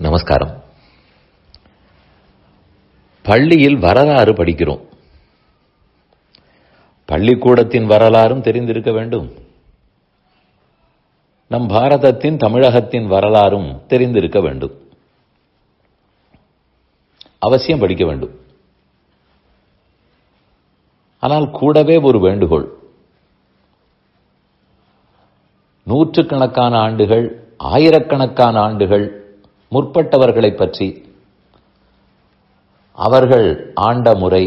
நமஸ்காரம். பள்ளியில் வரலாறு படிக்கிறோம். பள்ளிக்கூடத்தின் வரலாறும் தெரிந்திருக்க வேண்டும். நம் பாரதத்தின், தமிழகத்தின் வரலாறும் தெரிந்திருக்க வேண்டும். அவசியம் படிக்க வேண்டும். ஆனால் கூடவே ஒரு வேண்டுகோள். நூற்றுக்கணக்கான ஆண்டுகள், ஆயிரக்கணக்கான ஆண்டுகள் முற்பட்டவர்களை பற்றி, அவர்கள் ஆண்ட முறை,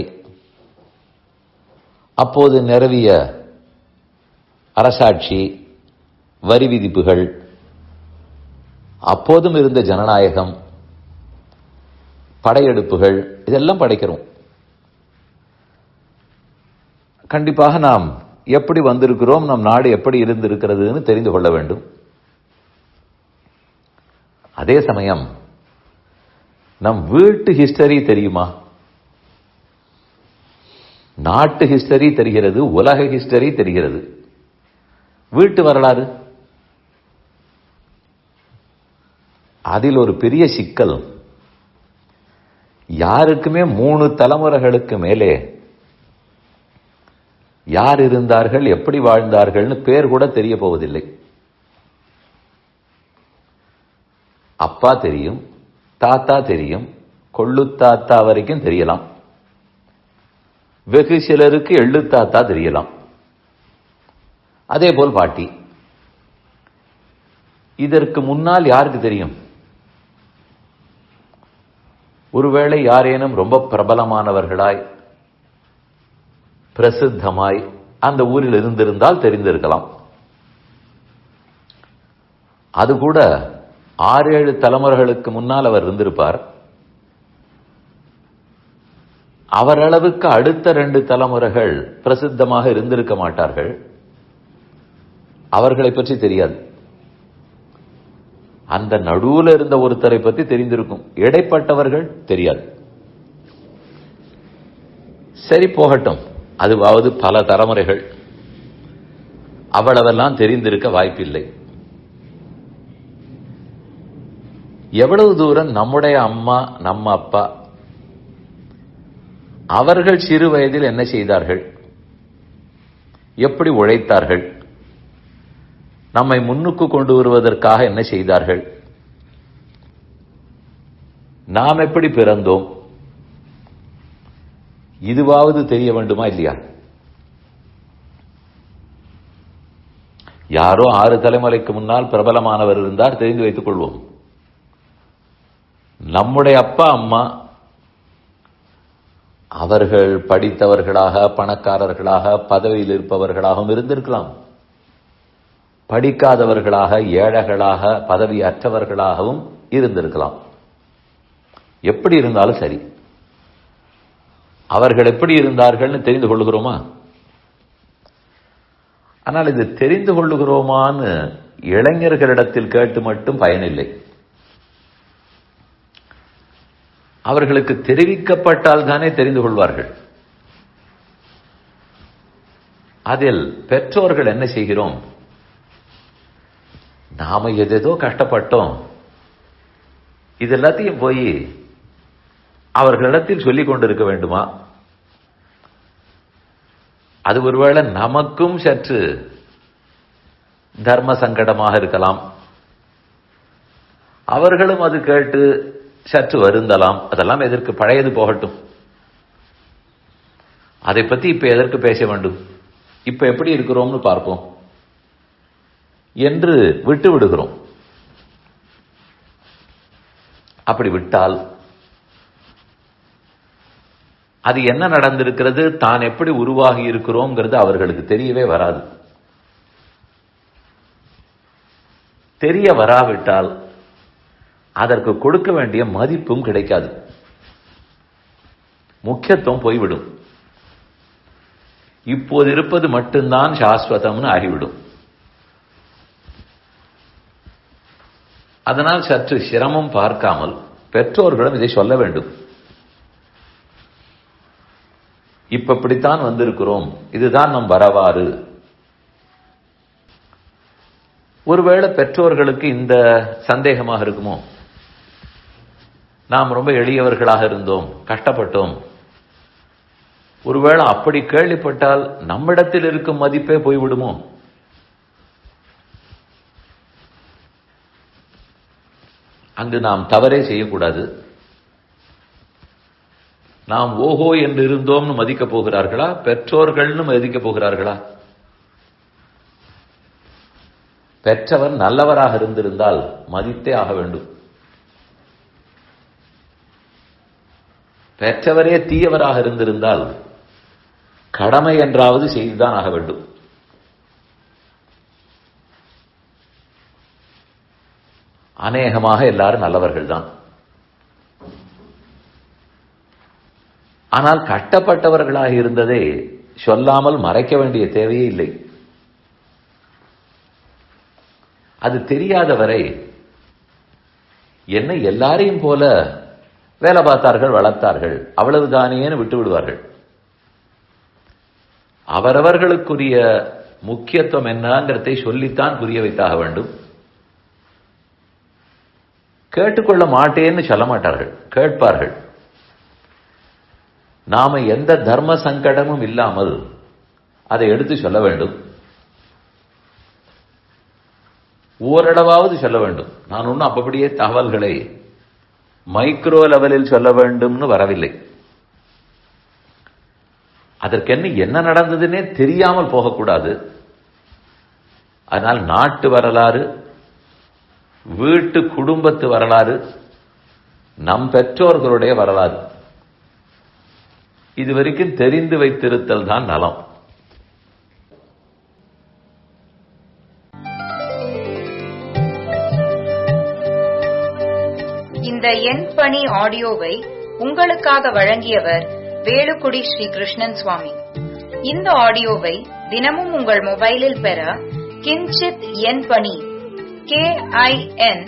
அப்போது நிலவிய அரசாட்சி, வரி விதிப்புகள், அப்போதும் இருந்த ஜனநாயகம், படையெடுப்புகள், இதெல்லாம் படிக்கிறோம். கண்டிப்பாக நாம் எப்படி வந்திருக்கிறோம், நம் நாடு எப்படி இருந்திருக்கிறதுன்னு தெரிந்து கொள்ள வேண்டும். அதே சமயம் நம் வீட்டு ஹிஸ்டரி தெரியுமா? நாட்டு ஹிஸ்டரி தெரிகிறது, உலக ஹிஸ்டரி தெரிகிறது. வீட்டு வரலாறு, அதில் ஒரு பெரிய சிக்கல். யாருக்குமே 3 தலைமுறைகளுக்கு மேலே யார் இருந்தார்கள், எப்படி வாழ்ந்தார்கள்னு பேர் கூட தெரிய போவதில்லை. அப்பா தெரியும், தாத்தா தெரியும், கொள்ளு தாத்தா வரைக்கும் தெரியலாம். வெகு சிலருக்கு எள்ளு தாத்தா தெரியலாம். அதே போல் பாட்டி. இதற்கு முன்னால் யாருக்கு தெரியும்? ஒருவேளை யாரேனும் ரொம்ப பிரபலமானவர்களாய், பிரசித்தமாய் அந்த ஊரில் இருந்திருந்தால் தெரிந்திருக்கலாம். அது கூட 6-7 தலைமுறைகளுக்கு முன்னால் அவர் இருந்திருப்பார். அவரளவுக்கு அடுத்த 2 தலைமுறைகள் பிரசித்தமாக இருந்திருக்க மாட்டார்கள். அவர்களை பற்றி தெரியாது. அந்த நடுவில் இருந்த ஒருத்தரை பற்றி தெரிந்திருக்கும். இடைப்பட்டவர்கள் தெரியாது. சரி, போகட்டும். அதுவாவது பல தலைமுறைகள், அவ்வளவெல்லாம் தெரிந்திருக்க வாய்ப்பில்லை. எவ்வளவு தூரம் நம்முடைய அம்மா, நம்ம அப்பா, அவர்கள் சிறு வயதில் என்ன செய்தார்கள், எப்படி உழைத்தார்கள், நம்மை முன்னுக்கு கொண்டு வருவதற்காக என்ன செய்தார்கள், நாம் எப்படி பிறந்தோம், இதுவாவது தெரிய வேண்டுமா இல்லையா? யாரோ 6 தலைமுறைக்கு முன்னால் பிரபலமானவர் இருந்தார், தெரிந்து வைத்துக் கொள்வோம். நம்முடைய அப்பா அம்மா அவர்கள் படித்தவர்களாக, பணக்காரர்களாக, பதவியில் இருப்பவர்களாகவும் இருந்திருக்கலாம். படிக்காதவர்களாக, ஏழைகளாக, பதவி அற்றவர்களாகவும் இருந்திருக்கலாம். எப்படி இருந்தாலும் சரி, அவர்கள் எப்படி இருந்தார்கள்னு தெரிந்து கொள்ளுகிறோமா? ஆனால் இது தெரிந்து கொள்ளுகிறோமான்னு இளைஞர்களிடத்தில் கேட்டு மட்டும் பயனில்லை. அவர்களுக்கு தெரிவிக்கப்பட்டால் தானே தெரிந்து கொள்வார்கள். அதில் பெற்றோர்கள் என்ன செய்கிறோம்? நாம எதேதோ கஷ்டப்பட்டோம், இது எல்லாத்தையும் போய் அவர்களிடத்தில் சொல்லிக் கொண்டிருக்க வேண்டுமா? அது ஒருவேளை நமக்கும் சற்று தர்ம சங்கடமாக இருக்கலாம். அவர்களும் அது கேட்டு சற்று வருந்தலாம். அதெல்லாம் எதற்கு? பழையது போகட்டும். அதை பத்தி இப்ப எதற்கு பேச வேண்டும்? இப்ப எப்படி இருக்கிறோம்னு பார்ப்போம் என்று விட்டு விடுகிறோம். அப்படி விட்டால் அது என்ன நடந்திருக்கிறது, தான் எப்படி உருவாகி இருக்கிறோம்ங்கிறது அவர்களுக்கு தெரியவே வராது. தெரிய வராவிட்டால் அதற்கு கொடுக்க வேண்டிய மதிப்பும் கிடைக்காது, முக்கியத்துவம் போய்விடும். இப்போது இருப்பது மட்டும்தான் சாஸ்வதம்னு ஆகிவிடும். அதனால் சற்று சிரமம் பார்க்காமல் பெற்றோர்களும் இதை சொல்ல வேண்டும். இப்படித்தான் வந்திருக்கிறோம், இதுதான் நம் வரலாறு. ஒருவேளை பெற்றோர்களுக்கு இந்த சந்தேகமாக இருக்குமோ, நாம் ரொம்ப எளியவர்களாக இருந்தோம், கஷ்டப்பட்டோம். ஒருவேளை அப்படி கேள்விப்பட்டால் நம்மிடத்தில் இருக்கும் மதிப்பே போய்விடுமோ? அங்கு நாம் தவறே செய்யக்கூடாது. நாம் ஓஹோ என்று இருந்தோம்னு மதிக்கப் போகிறார்களா, பெற்றோர்கள்னு மதிக்கப் போகிறார்களா? பெற்றவர் நல்லவராக இருந்திருந்தால் மதித்தே ஆக வேண்டும். பெற்றவரே தீயவராக இருந்திருந்தால் கடமை என்றாவது செய்துதான் ஆக வேண்டும். அநேகமாக எல்லாரும் நல்லவர்கள் தான். ஆனால் கட்டப்பட்டவர்களாக இருந்ததே சொல்லாமல் மறைக்க வேண்டிய தேவையே இல்லை. அது தெரியாதவரை என்னை எல்லாரையும் போல வேலை பார்த்தார்கள், வளர்த்தார்கள், அவ்வளவுதானேன்னு விட்டு விடுவார்கள். அவரவர்களுக்குரிய முக்கியத்துவம் என்னங்கிறதை சொல்லித்தான் புரிய வைத்தாக வேண்டும். கேட்டுக்கொள்ள மாட்டேன்னு சொல்ல மாட்டார்கள், கேட்பார்கள். நாம எந்த தர்ம சங்கடமும் இல்லாமல் அதை எடுத்து சொல்ல வேண்டும். ஓரளவாவது சொல்ல வேண்டும். நான் ஒன்றும் அப்படியே தகவல்களை மைக்ரோ லெவலில் சொல்ல வேண்டும்னு வரவில்லை. அதற்கென்ன என்ன நடந்ததுன்னே தெரியாமல் போகக்கூடாது. அதனால் நாட்டு வரலாறு, வீட்டு குடும்பத்து வரலாறு, நம் பெற்றோர்களுடைய வரலாறு, இதுவரைக்கும் தெரிந்து வைத்திருத்தல் தான் நலம். இந்த என் பணி ஆடியோவை உங்களுக்காக வழங்கியவர் வேலுக்குடி ஸ்ரீ கிருஷ்ணன் சுவாமி. இந்த ஆடியோவை தினமும் உங்கள் மொபைலில் பெற கிஞ்சித் என் பணி KINCHITENPANI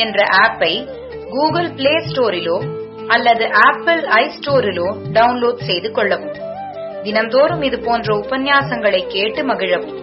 என்ற ஆப்பை கூகுள் பிளே ஸ்டோரிலோ அல்லது ஆப்பிள் ஐஸ்டோரிலோ டவுன்லோட் செய்து கொள்ளவும். தினம்தோறும் இது போன்ற உபன்யாசங்களை கேட்டு மகிழவும்.